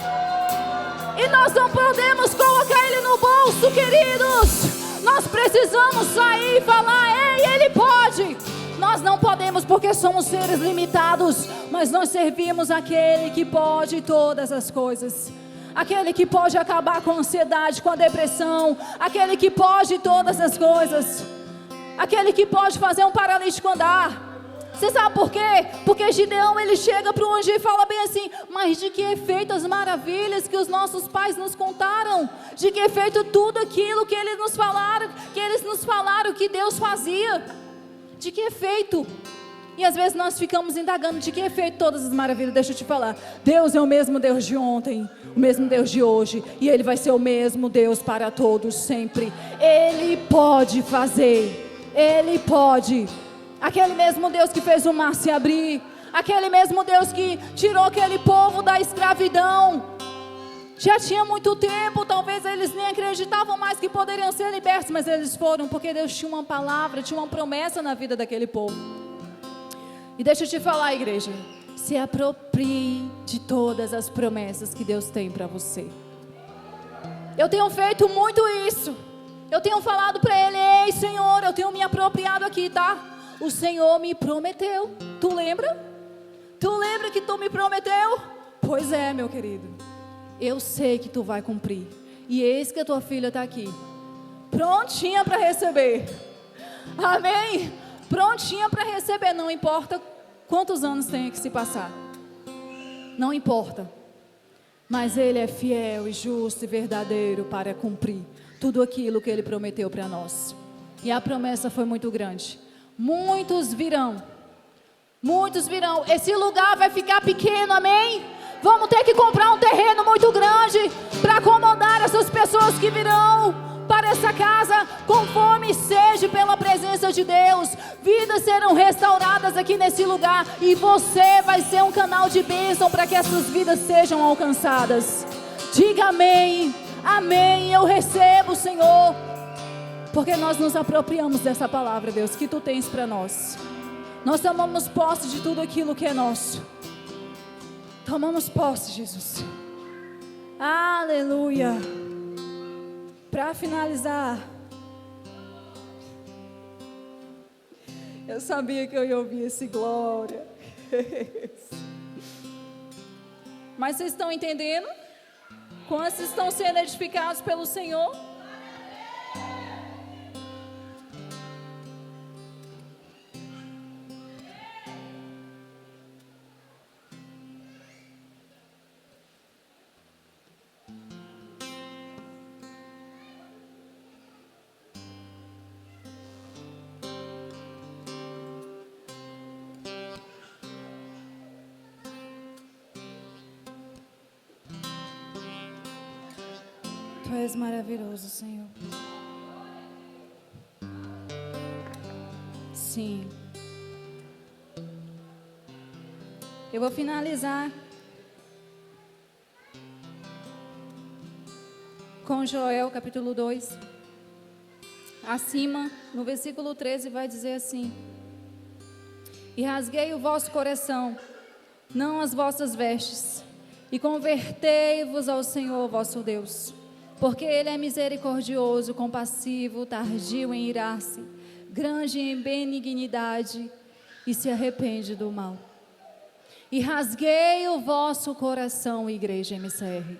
e nós não podemos colocar Ele no bolso, queridos. Nós precisamos sair e falar: ei, Ele pode. Nós não podemos porque somos seres limitados, mas nós servimos aquele que pode todas as coisas, aquele que pode acabar com a ansiedade, com a depressão, aquele que pode todas as coisas, aquele que pode fazer um paralítico andar. Você sabe por quê? Porque Gideão, ele chega para o anjo e fala bem assim: mas de que efeito as maravilhas que os nossos pais nos contaram? De que efeito tudo aquilo que eles nos falaram que Deus fazia? De que efeito? E às vezes nós ficamos indagando: de que efeito todas as maravilhas? Deixa eu te falar, Deus é o mesmo Deus de ontem, o mesmo Deus de hoje, e Ele vai ser o mesmo Deus para todos sempre. Ele pode fazer, Ele pode. Aquele mesmo Deus que fez o mar se abrir, aquele mesmo Deus que tirou aquele povo da escravidão, Já tinha muito tempo, talvez eles nem acreditavam mais que poderiam ser libertos, mas eles foram, porque Deus tinha uma palavra, tinha uma promessa na vida daquele povo. E deixa eu te falar, igreja, se aproprie de todas as promessas que Deus tem para você. Eu tenho feito muito isso. Eu tenho falado para Ele: ei, Senhor, eu tenho me apropriado aqui, tá? O Senhor me prometeu. Tu lembra? Tu lembra que Tu me prometeu? Pois é, meu querido. Eu sei que Tu vai cumprir. E eis que a tua filha está aqui, prontinha para receber. Amém? Prontinha para receber. Não importa quantos anos tenha que se passar. Não importa. Mas Ele é fiel e justo e verdadeiro para cumprir tudo aquilo que Ele prometeu para nós. E a promessa foi muito grande. Muitos virão. Muitos virão. Esse lugar vai ficar pequeno, amém? Vamos ter que comprar um terreno muito grande para acomodar essas pessoas que virão para essa casa com fome e sede pela presença de Deus. Vidas serão restauradas aqui nesse lugar e você vai ser um canal de bênção para que essas vidas sejam alcançadas. Diga amém, amém. Eu recebo, Senhor, porque nós nos apropriamos dessa palavra, Deus, que Tu tens para nós. Nós tomamos posse de tudo aquilo que é nosso. Tomamos posse, Jesus. Aleluia. Para finalizar, eu sabia que eu ia ouvir esse glória. Mas vocês estão entendendo? Quantos estão sendo edificados pelo Senhor? Tu és maravilhoso, Senhor. Sim. Eu vou finalizar com Joel capítulo 2. Acima, no versículo 13, vai dizer assim: e rasguei o vosso coração, não as vossas vestes, e convertei-vos ao Senhor vosso Deus. Porque Ele é misericordioso, compassivo, tardio em irar-se, grande em benignidade, e se arrepende do mal. E rasguei o vosso coração, igreja MCR.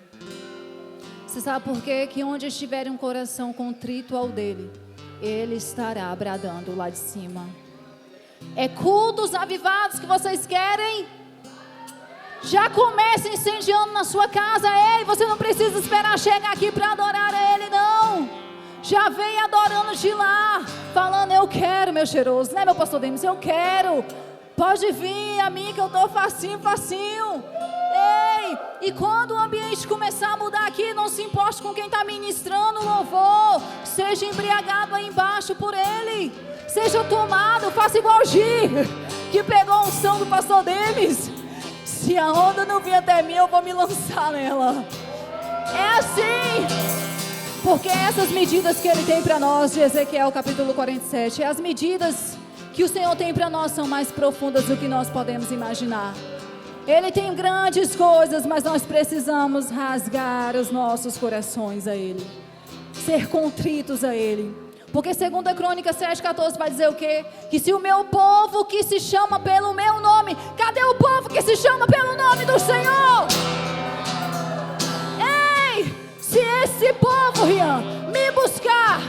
Você sabe por quê? Que onde estiver um coração contrito ao dele, Ele estará bradando lá de cima. É cultos avivados que vocês querem? Já comece incendiando na sua casa. Ei, você não precisa esperar chegar aqui para adorar a Ele, não. Já vem adorando de lá, falando: eu quero, meu cheiroso, né, meu pastor Denis? Eu quero. Pode vir a mim que eu estou facinho, facinho. Ei, e quando o ambiente começar a mudar aqui, não se importe com quem está ministrando o louvor. Seja embriagado aí embaixo por Ele. Seja tomado, faça igual o Gi, que pegou a unção do pastor Denis. Se a onda não vir até mim, eu vou me lançar nela. É assim. Porque essas medidas que Ele tem para nós, de Ezequiel capítulo 47, as medidas que o Senhor tem para nós são mais profundas do que nós podemos imaginar. Ele tem grandes coisas, mas nós precisamos rasgar os nossos corações a Ele. Ser contritos a Ele. Porque 2 Crônicas 7,14 vai dizer o quê? Que se o meu povo que se chama pelo meu nome... Cadê o povo que se chama pelo nome do Senhor? Ei, se esse povo, Rian, me buscar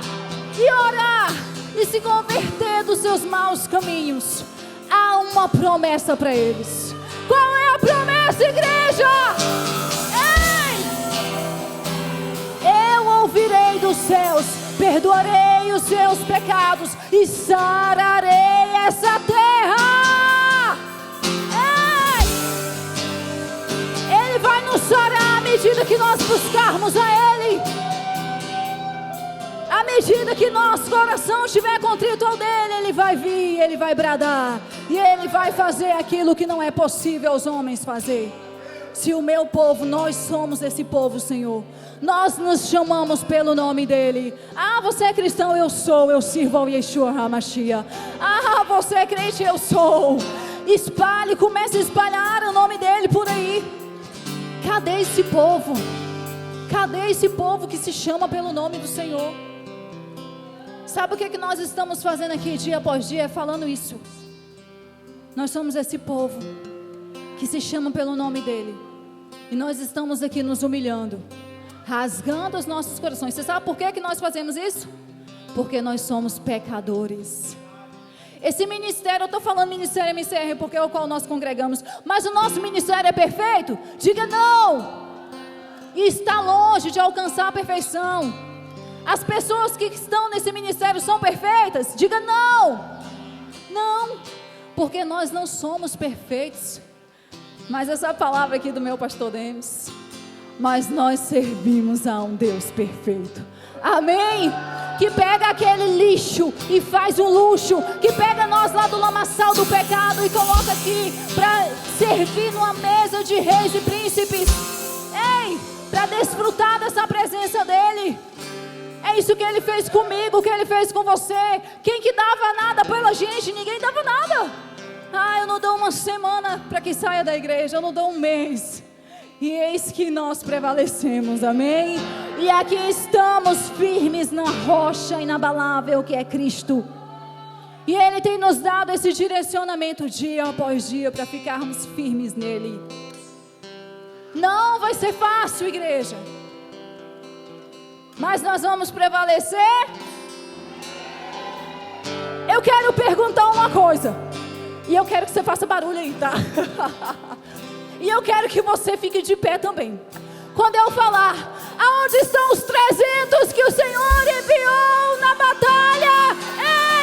e orar e se converter dos seus maus caminhos, há uma promessa para eles. Qual é a promessa, igreja? Ei, eu ouvirei dos céus, perdoarei os seus pecados e sararei essa terra. Ei! Ele vai nos sarar à medida que nós buscarmos a Ele. À medida que nosso coração estiver contrito ao dele, Ele vai vir, Ele vai bradar. E Ele vai fazer aquilo que não é possível aos homens fazer. Se o meu povo, nós somos esse povo, Senhor. Nós nos chamamos pelo nome dEle. Ah, você é cristão? Eu sou. Eu sirvo ao Yeshua HaMashiach. Ah, você é crente? Eu sou. Espalhe, comece a espalhar o nome dEle por aí. Cadê esse povo? Cadê esse povo que se chama pelo nome do Senhor? Sabe o que nós estamos fazendo aqui dia após dia? Falando isso. Nós somos esse povo que se chama pelo nome dEle. E nós estamos aqui nos humilhando, rasgando os nossos corações. Você sabe por que nós fazemos isso? Porque nós somos pecadores. Esse ministério, eu estou falando ministério MCR porque é o qual nós congregamos. Mas o nosso ministério é perfeito? Diga não. E está longe de alcançar a perfeição. As pessoas que estão nesse ministério são perfeitas? Diga não. Não. Porque nós não somos perfeitos. Mas essa palavra aqui do meu pastor Denis, mas nós servimos a um Deus perfeito. Amém? Que pega aquele lixo e faz um luxo. Que pega nós lá do lamaçal do pecado e coloca aqui para servir numa mesa de reis e príncipes. Ei, para desfrutar dessa presença dEle. É isso que Ele fez comigo, que Ele fez com você. Quem que dava nada pela gente? Ninguém dava nada. Ah, eu não dou uma semana para que saia da igreja, eu não dou um mês. E eis que nós prevalecemos, amém? E aqui estamos firmes na rocha inabalável que é Cristo. E Ele tem nos dado esse direcionamento dia após dia para ficarmos firmes nele. Não vai ser fácil, igreja. Mas nós vamos prevalecer. Eu quero perguntar uma coisa. E eu quero que você faça barulho aí, tá? E eu quero que você fique de pé também. Quando eu falar, aonde estão os 300 que o Senhor enviou na batalha?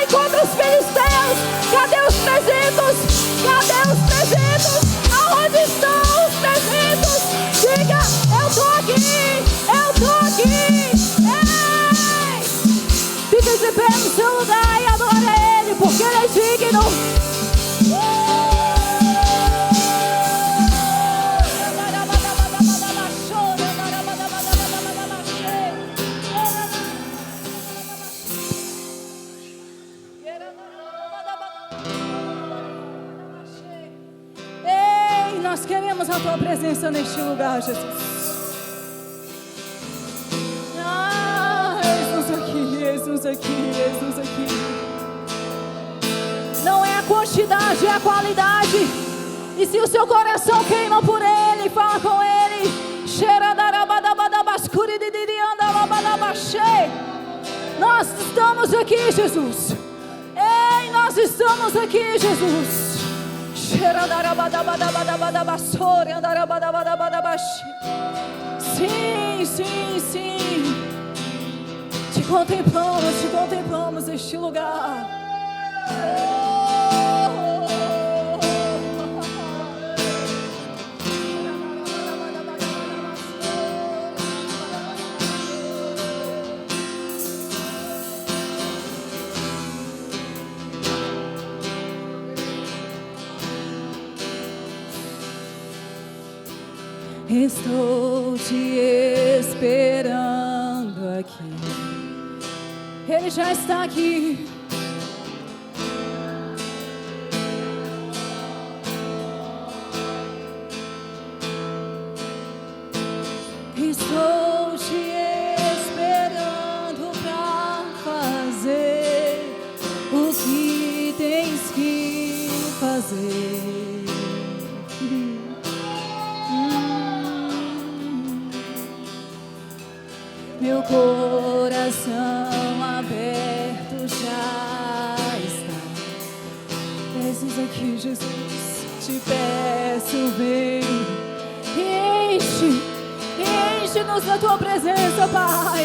Ei, contra os filisteus. Cadê os 300? Cadê os 300? Aonde estão os 300? Diga, eu tô aqui. Eu tô aqui. Ei! Fique de pé no seu lugar e adora Ele, porque Ele é digno. Ei, nós queremos a Tua presença neste lugar, Jesus. Ah, eis-nos aqui, eis-nos aqui, eis-nos aqui. Não é a quantidade, é a qualidade. E se o seu coração queima por Ele, fala com Ele. Nós estamos aqui, Jesus. Ei, nós estamos aqui, Jesus. Sim, sim, sim. Te contemplamos neste lugar. Estou te esperando aqui. Ele já está aqui. Estou te esperando para fazer o que tens que fazer. Meu coração aberto já está. Eis aqui, Jesus, te peço, vem. Enche-nos da Tua presença, Pai.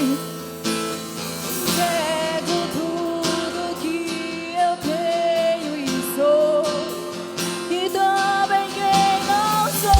Pego tudo que eu tenho e sou, e também quem não sou.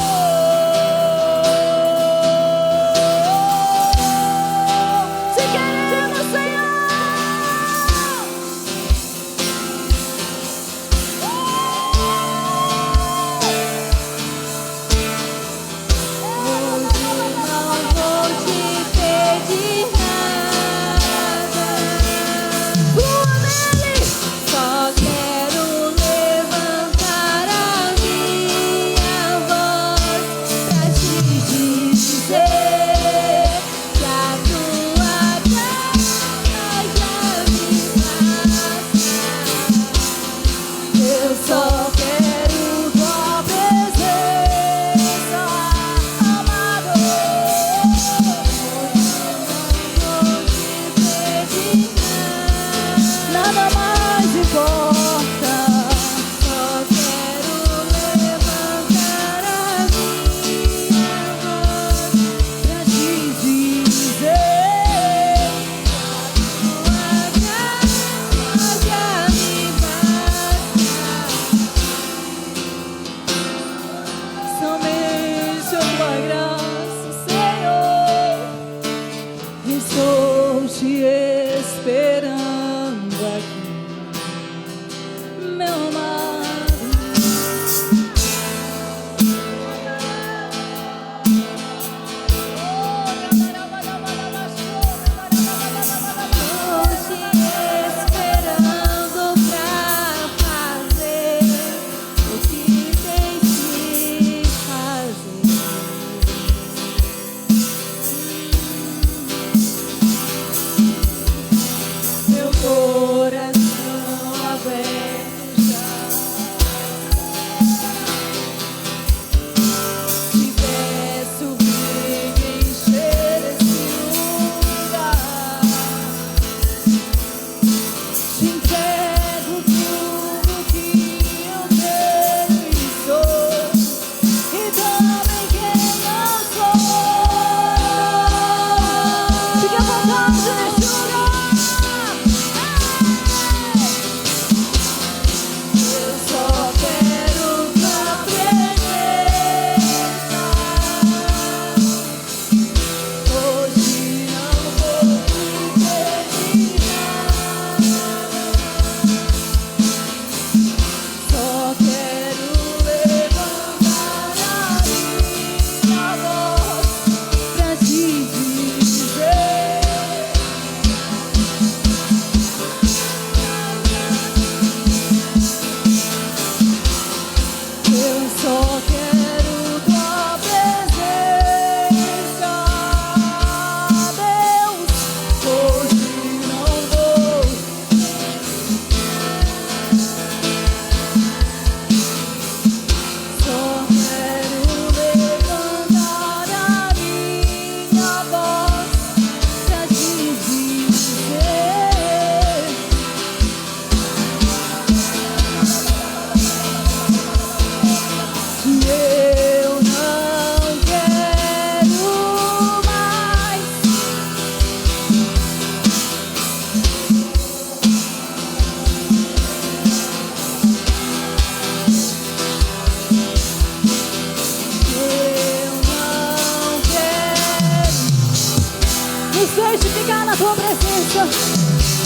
presença.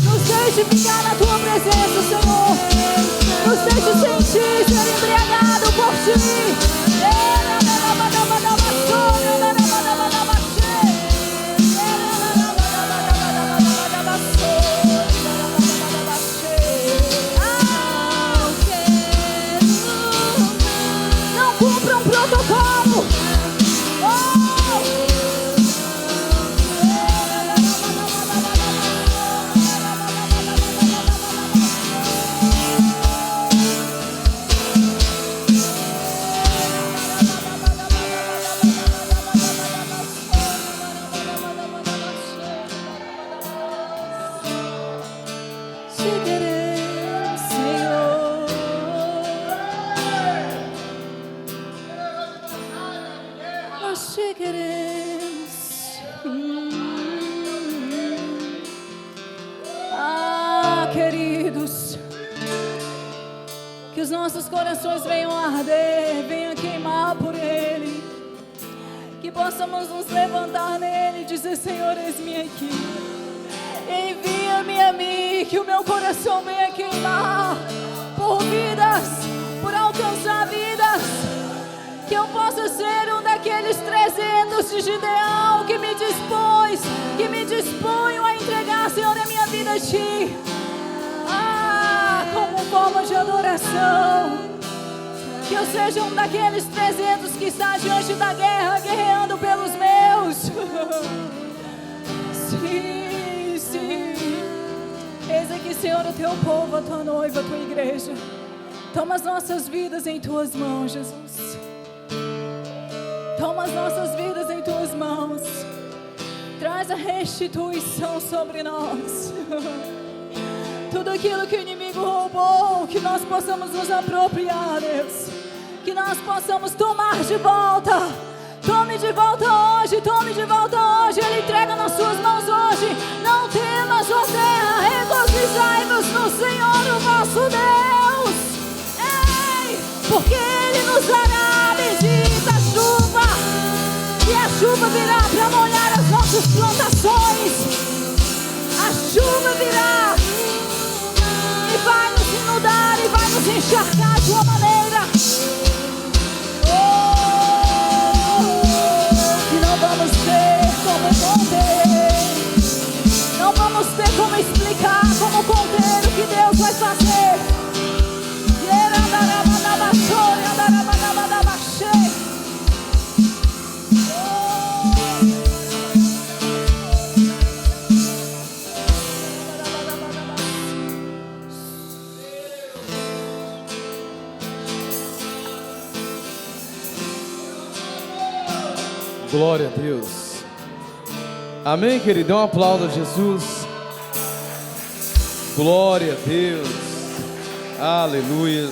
Nos deixe ficar na tua presença, Senhor. Nos deixe sentir, ser embriagado por ti. Não cumpra um protocolo. Queridos, que os nossos corações venham arder, venham queimar por Ele, que possamos nos levantar nele e dizer: Senhor, eis-me aqui, envia-me a mim, que o meu coração venha queimar por vidas, por alcançar vidas, que eu possa ser um daqueles 300 de Gideão que me disponho a entregar, Senhor, a minha vida a Ti. Como forma de adoração, que eu seja um daqueles 300 que está diante da guerra, guerreando pelos meus. Sim, sim. Eis aqui, Senhor, o Teu povo, a Tua noiva, a Tua igreja. Toma as nossas vidas em Tuas mãos, Jesus. Toma as nossas vidas em Tuas mãos. Traz a restituição sobre nós. Tudo aquilo que o inimigo roubou, que nós possamos nos apropriar, Deus. Que nós possamos tomar de volta. Tome de volta hoje, tome de volta hoje. Ele entrega nas suas mãos hoje. Não temas, ó terra, regozijai-vos no Senhor, o vosso Deus. Ei, porque Ele nos dará bendita chuva. E a chuva virá para molhar as nossas plantações. A chuva virá e vai nos inundar e vai nos encharcar de uma maneira que não vamos ter como conter, não vamos ter como explicar, como conter o que Deus vai fazer. Glória a Deus. Amém, querido? Dê um aplauso a Jesus. Glória a Deus. Aleluia.